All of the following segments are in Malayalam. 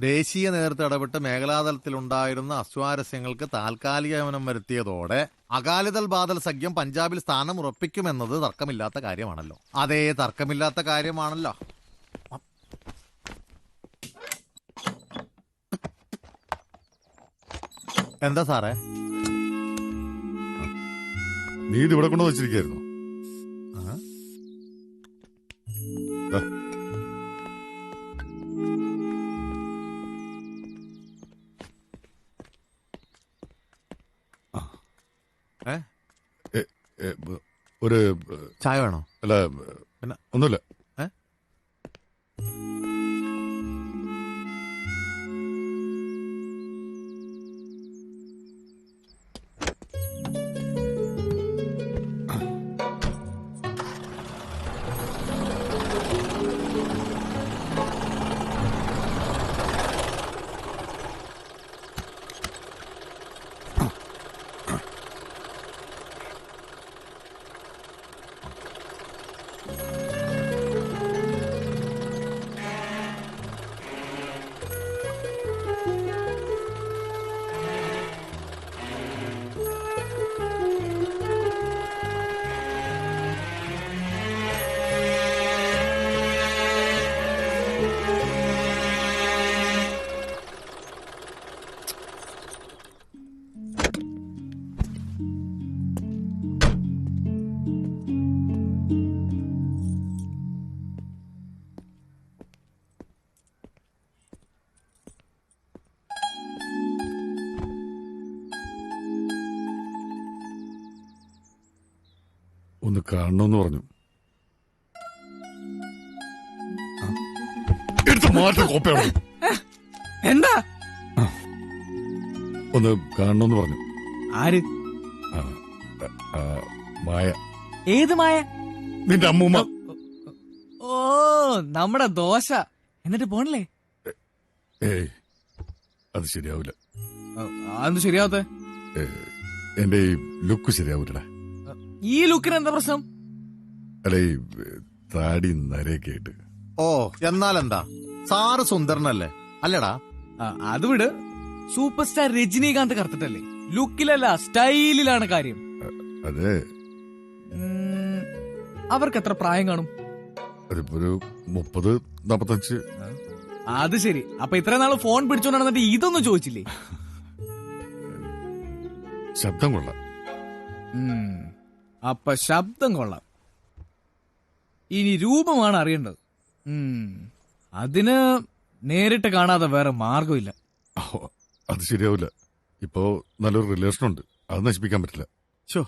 ദേശീയ നേതൃത്വം ഇടപെട്ട് മേഖലാതലത്തിലുണ്ടായിരുന്ന അസ്വാരസ്യങ്ങൾക്ക് താൽക്കാലിക ശമനം വരുത്തിയതോടെ അകാലിദൾ ബാദൽ സഖ്യം പഞ്ചാബിൽ സ്ഥാനം ഉറപ്പിക്കുമെന്നത് തർക്കമില്ലാത്ത കാര്യമാണല്ലോ. അതേ, തർക്കമില്ലാത്ത കാര്യമാണല്ലോ. എന്താ സാറേ? നീ ഇത് ഇവിടെ കൊണ്ടു വച്ചിരിക്കായിരുന്നു. ഒരു ചായ വേണോ? അല്ല, പിന്നെ ഒന്നുമില്ല. ഒന്ന് കാണണമെന്ന് പറഞ്ഞു. എടുത്ത് മാറ്റ കോപ്പയാണ്. എന്താ? ഒന്ന് കാണണമെന്ന് പറഞ്ഞു. ആര്? മായ. ഏത് മായ? നിന്റെ അമ്മൂമ്മ. ഓ, നമ്മുടെ ദോശ. എന്നിട്ട് പോണില്ലേ? ഏയ്, അത് ശരിയാവില്ല. അതെന്ത് ശരിയാവത്തെ? എന്റെ ഈ ലുക്ക് ശരിയാവൂലടാ. ഈ ലുക്കിന് എന്താ പ്രശ്നം? അല്ല, ഈ താടി നരയൊക്കെ ആയിട്ട്. ഓ, എന്നാലെന്താ? സാറ് സുന്ദരനല്ലേ? അല്ലടാ. അത് വിട്. സൂപ്പർ സ്റ്റാർ രജനീകാന്ത് കറുത്തിട്ടല്ലേ? ലുക്കിലല്ല, സ്റ്റൈലിലാണ് കാര്യം. അതെ. അവർക്ക് എത്ര പ്രായം കാണും? അതിപ്പോ ഒരു 30-45. അത് ശരി. അപ്പൊ ഇത്ര നാള് ഫോൺ പിടിച്ചോണ്ട് നടന്നിട്ട് ഇതൊന്നും ചോദിച്ചില്ലേ? ശബ്ദം കൊള്ളാം. അപ്പൊ ശബ്ദം കൊള്ളാം. ഇനി രൂപമാണ് അറിയേണ്ടത്. അതിന് നേരിട്ട് കാണാതെ വേറെ മാർഗമില്ല. അത് ശരിയാവില്ല. ഇപ്പോ നല്ലൊരു റിലേഷൻ ഉണ്ട്, അത് നശിപ്പിക്കാൻ പറ്റില്ല. ഷോ,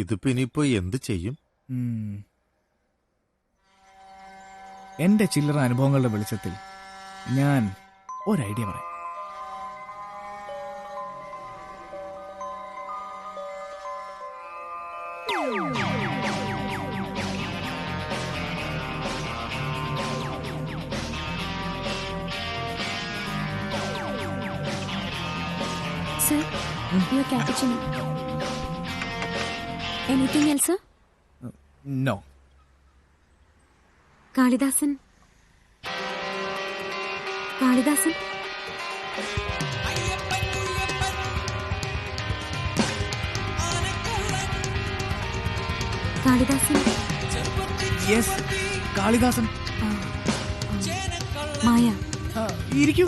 ഇതിപ്പോ ഇനിയിപ്പോ എന്ത് ചെയ്യും? എന്റെ ചില്ലറ അനുഭവങ്ങളുടെ വെളിച്ചത്തിൽ ഞാൻ ഒരു ഐഡിയ പറയാം. Sir, your cappuccino. Anything else, sir? No. Kalidasan. Kalidasan. Kalidasan. Yes, Kalidasan. Maya. ഇരിക്കൂ.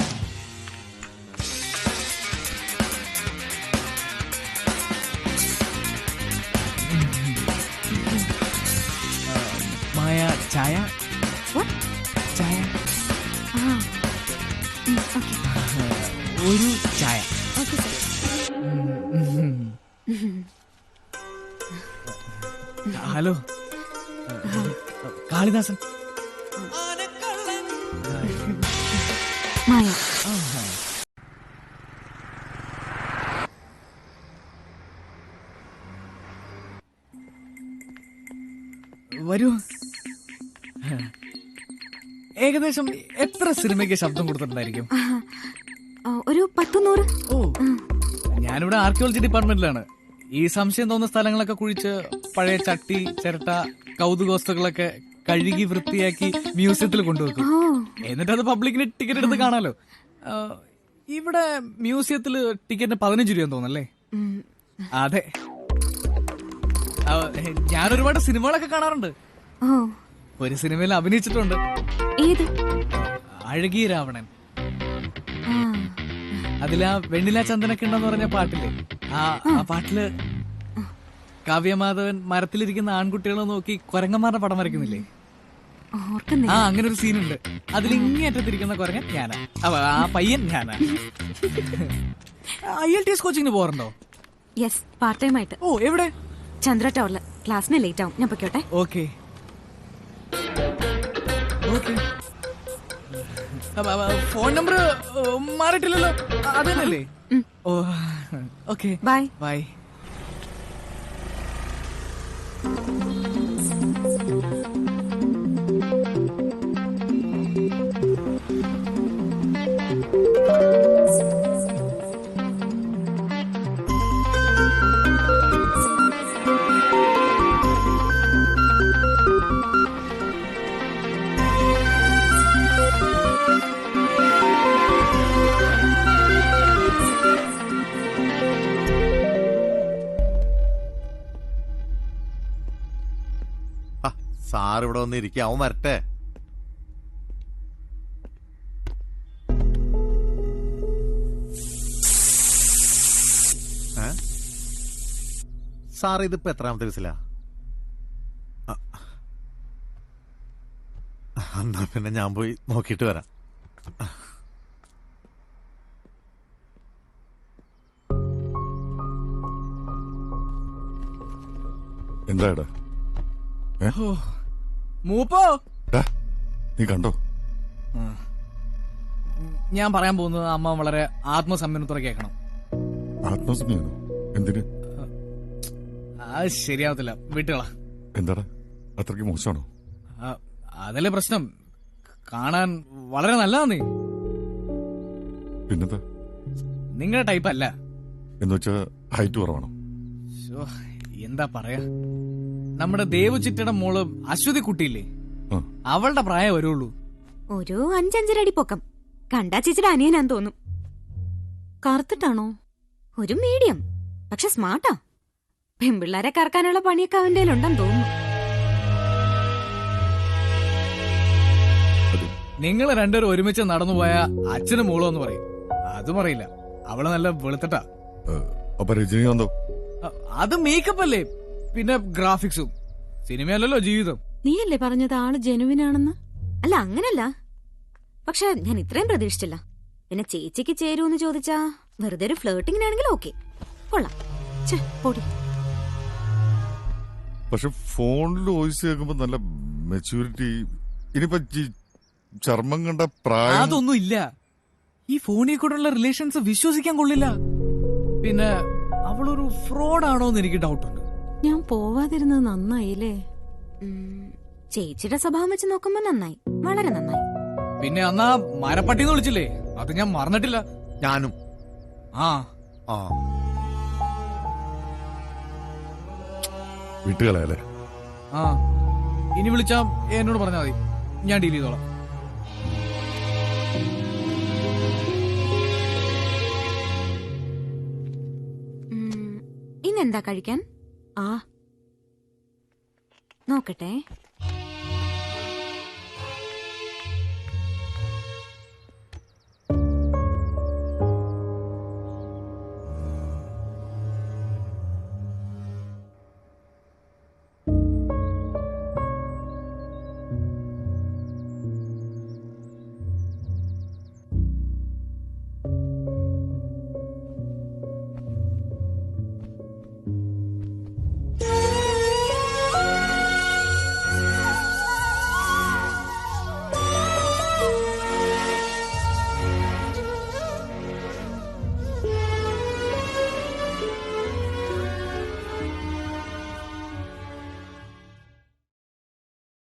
മായ, ചായ. ചായ. ഒരു ചായ. ഹലോ, കാളിദാസൻ. മായ. വരൂ. ഏകദേശം എത്ര സിനിമയ്ക്ക് ശബ്ദം കൊടുത്തിട്ടുണ്ടായിരിക്കും? ഒരു 10-100. ഓ, ഞാനിവിടെ ആർക്കിയോളജി ഡിപ്പാർട്ട്മെന്റിലാണ്. ഈ സംശയം തോന്നുന്ന സ്ഥലങ്ങളൊക്കെ കുഴിച്ച് പഴയ ചട്ടി, ചിരട്ട, കൗതുകവസ്തുക്കളൊക്കെ കഴുകി വൃത്തിയാക്കി മ്യൂസിയത്തിൽ കൊണ്ടുവെക്കും. എന്നിട്ട് അത് പബ്ലിക്കിന് ടിക്കറ്റ് എടുത്ത് കാണാലോ. ഇവിടെ മ്യൂസിയത്തില് ടിക്കറ്റിന് 15 രൂപയെന്ന് തോന്നല്ലേ? ഉം. അതെ. ഞാൻ ഒരുപാട് സിനിമകളൊക്കെ കാണാറുണ്ട്. ഓ, ഒരു സിനിമയിൽ അഭിനയിച്ചിട്ടുണ്ട്. ഏത്? അഴകിയ രാവണൻ. ആ, അതിലാ വെണ്ണില ചന്ദനക്കിണ്ടെന്ന് പറഞ്ഞ പാട്ടില്ലേ, ആ പാട്ടില് കാവ്യമാധവൻ മരത്തിലിരിക്കുന്ന ആൺകുട്ടികളെ നോക്കി കുരങ്ങന്മാരുടെ പടം വരയ്ക്കുന്നില്ലേ? ഓർക്കുന്നില്ല. അങ്ങനെ ഒരു സീനുണ്ട്. അതിൽ ഇങ്ങേറ്റത്തിരിക്കുന്ന കുരങ്ങൻ ഞാനാ. ആ പയ്യൻ ഞാനാ. IELTS കോച്ചിങ്ങിന് പോകാറുണ്ടോ? യെസ്, പാർട്ട് ടൈം ആയിട്ട്. ഓ, എവിടെ? ചന്ദ്ര ടവറില്. ക്ലാസ്സിന് ലേറ്റ് ആവും, ഞാൻ പൊയ്ക്കോട്ടെ. ഓക്കെ. ഫോൺ നമ്പർ മാറിയിട്ടില്ലല്ലോ, അത് തന്നെയല്ലേ? ഓ, ഓക്കെ. ബൈ. ബൈ. സാർ ഇവിടെ വന്ന് ഇരിക്കുക, അവൻ വരട്ടെ. സാർ ഇതിപ്പോ എത്രാമത്തെ വയസ്സിലാ? എന്നാ പിന്നെ ഞാൻ പോയി നോക്കിയിട്ട് വരാം. എന്താടാ? മൂപ്പോ, നീ കണ്ടോ? ഞാൻ പറയാൻ പോകുന്നത് അമ്മ വളരെ ആത്മസംയമനത്തോടെ കേൾക്കണം. ആത്മസംയമനോ? എന്തിന്? അത് ശരിയാവത്തില്ല, വീട്ടുകളാ. എന്താടാ, അത്രയ്ക്ക് മോശമാണോ? അതല്ലേ പ്രശ്നം. കാണാൻ വളരെ നല്ലതാ നീ. പിന്നെന്താ? നിങ്ങളുടെ ടൈപ്പ് അല്ല. എന്നുവെച്ചാ ഹൈറ്റ് കുറവാണോ? എന്താ പറയാ, നമ്മുടെ ദേവു ചിറ്റയുടെ മോള് അശ്വതി കുട്ടിയില്ലേ, അവളുടെ പ്രായം വരുള്ളൂ. ഒരു 5-5.5 അടി പൊക്കം. കണ്ടാ ചേച്ചിയുടെ അനിയനാന്ന് തോന്നും. കറുത്തിട്ടാണോ? ഒരു മീഡിയം, പക്ഷെ സ്മാർട്ടാ. പെൺപിള്ളാരെ കറക്കാനുള്ള പണിയൊക്കെ അവന്റെ ഉണ്ടെന്ന് തോന്നുന്നു. നിങ്ങൾ രണ്ടുപേരും ഒരുമിച്ച് നടന്നുപോയ അച്ഛനും മോളും എന്ന് പറയും. അതും അറിയില്ല. അവള് നല്ല വെളുത്തിട്ടാ. അപ്പൊ രജനീകാന്തോ? അത് മേക്കപ്പ് അല്ലേ, പിന്നെ ഗ്രാഫിക്സും. സിനിമയല്ലല്ലോ ജീവിതം. നീയല്ലേ പറഞ്ഞത് ആള് ജെനുവിനാണെന്ന്? അല്ല, അങ്ങനല്ല, പക്ഷെ ഞാൻ ഇത്രയും പ്രതീക്ഷിച്ചില്ല. പിന്നെ ചേച്ചിക്ക് ചേരൂന്ന് ചോദിച്ചാ വെറുതെ ഒരു ഫ്ലേട്ടിങ്ങിനാണെങ്കിൽ ഓക്കെ, കൊള്ളാം. പൊടി. പക്ഷെ ഫോണിൽ വോയിസ് കേൾക്കുമ്പോ നല്ല മെച്യൂരിറ്റി. ഇനിയിപ്പോ ചർമ്മം കണ്ട പ്രായം അതൊന്നും ഇല്ല. ഈ ഫോണിൽ കൂടെയുള്ള റിലേഷൻസ് വിശ്വസിക്കാൻ കൊള്ളില്ല. പിന്നെ അവളൊരു ഫ്രോഡാണോന്ന് എനിക്ക് ഡൗട്ടുണ്ട്. ഞാൻ പോവാതിരുന്നത് നന്നായില്ലേ? ചേച്ചിയുടെ സ്വഭാവം വെച്ച് നോക്കുമ്പോ നന്നായി, വളരെ നന്നായി. പിന്നെ അന്നാ മരപ്പട്ടിന്ന് വിളിച്ചില്ലേ, അത് ഞാൻ മറന്നിട്ടില്ല. ഞാനും. വീട്ടുകളല്ലേ? ഇനി വിളിച്ചാ എന്നോട് പറഞ്ഞാൽ മതി, ഞാൻ ഡീൽ ചെയ്തോളാം. ഇന്നെന്താ കഴിക്കാൻ? നോക്കട്ടെ.